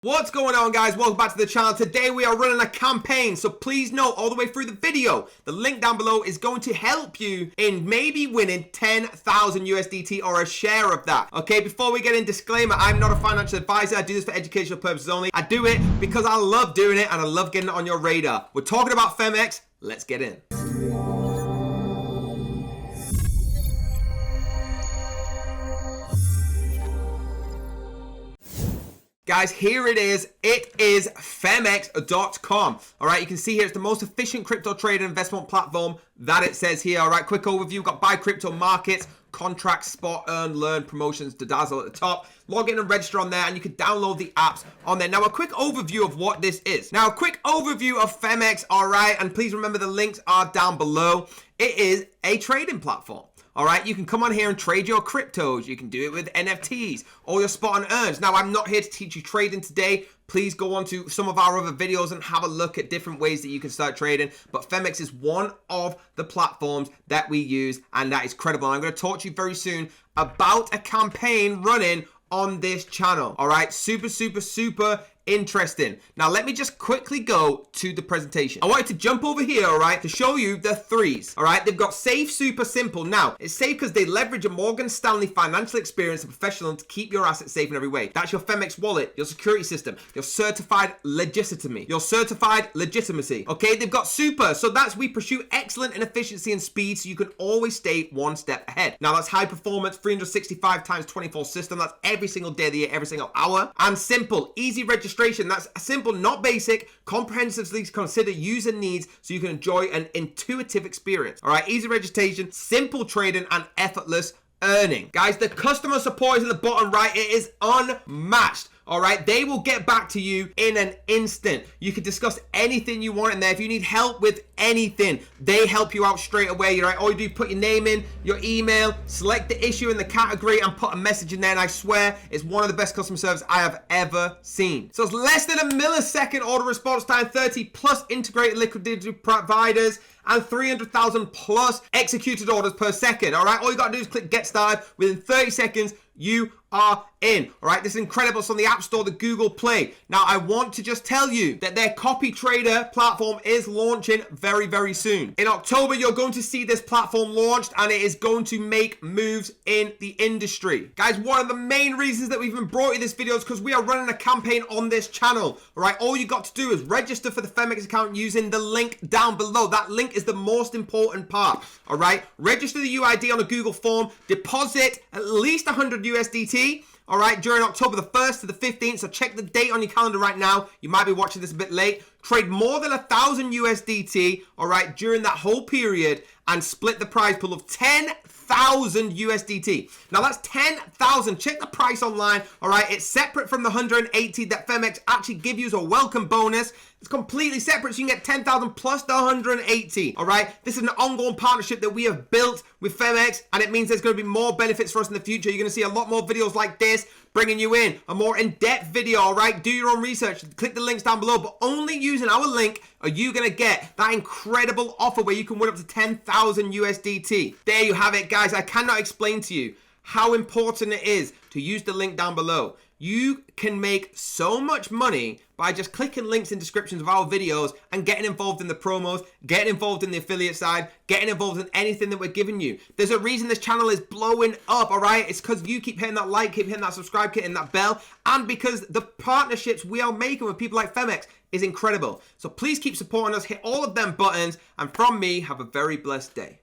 What's going on, guys? Welcome back to the channel. Today we are running a campaign, so please note all the way through the video, the link down below is going to help you in maybe winning 10,000 USDT or a share of that. Okay, before we get in, disclaimer, I'm not a financial advisor. I do this for educational purposes only. I do it because I love doing it and I love getting it on your radar. We're talking about Phemex. Let's get in. Guys, here it is. It is Phemex.com. All right, you can see here it's the most efficient crypto trade and investment platform that it says here. All right, quick overview. We've got buy crypto markets, contract, spot, earn, learn, promotions, dazzle at the top. Log in and register on there, and you can download the apps on there. Now, a quick overview of what this is. Now, a quick overview of Phemex, all right, and please remember the links are down below. It is a trading platform. All right, you can come on here and trade your cryptos. You can do it with NFTs or your spot and earns. Now, I'm not here to teach you trading today. Please go on to some of our other videos and have a look at different ways that you can start trading. But Phemex is one of the platforms that we use, and that is credible. I'm going to talk to you very soon about a campaign running on this channel. All right, super interesting. Now, let me just quickly go to the presentation. I wanted to jump over here, all right, to show you the threes. All right, they've got safe, super simple. Now, it's safe because they leverage a Morgan Stanley financial experience and professional to keep your assets safe in every way. That's your Phemex wallet, your security system, your certified legitimacy, Okay, they've got super, so that's we pursue excellent in efficiency and speed, so you can always stay one step ahead. Now, that's high performance, 365 times 24 system. That's every single day of the year, every single hour. And simple, easy registration. That's simple, not basic, comprehensively consider user needs so you can enjoy an intuitive experience. All right, easy registration, simple trading, and effortless earning. Guys, the customer support is in the bottom right. It is unmatched. All right, they will get back to you in an instant. You can discuss anything you want in there. If you need help with anything, they help you out straight away. All right, all you do is put your name in, your email, select the issue in the category, and put a message in there. And I swear, it's one of the best customer service I have ever seen. So it's less than a millisecond order response time, 30 plus integrated liquidity providers, and 300,000 plus executed orders per second. All right, all you got to do is click get started. Within 30 seconds, you are in. All right, this is incredible. It's on the App Store, the Google Play. Now, I want to just tell you that their copy trader platform is launching very soon. In October, you're going to see this platform launched, and it is going to make moves in the industry. Guys, one of the main reasons that we've been brought you this video is because we are running a campaign on this channel. All right, all you got to do is register for the Phemex account using the link down below. That link is the most important part. All right, register the UID on a Google form, deposit at least 100 USDT. All right, during October the 1st to the 15th, so check the date on your calendar right now. You might be watching this a bit late. Trade more than 1,000 USDT, all right, during that whole period, and split the prize pool of 10,000 USDT. Now, that's 10,000. Check the price online, all right? It's separate from the 180 that Phemex actually give you as a welcome bonus. It's completely separate, so you can get 10,000 plus the 180, all right? This is an ongoing partnership that we have built with Phemex, and it means there's going to be more benefits for us in the future. You're going to see a lot more videos like this, bringing you in a more in-depth video, all right? Do your own research. Click the links down below, but only using our link are you going to get that incredible offer where you can win up to 10,000 USDT. There you have it, guys. I cannot explain to you how important it is to use the link down below. You can make so much money by just clicking links in descriptions of our videos and getting involved in the promos, getting involved in the affiliate side, getting involved in anything that we're giving you. There's a reason this channel is blowing up, all right? It's because you keep hitting that like, keep hitting that subscribe, keep hitting that bell, and because the partnerships we are making with people like Phemex is incredible. So please keep supporting us, hit all of them buttons, and from me, have a very blessed day.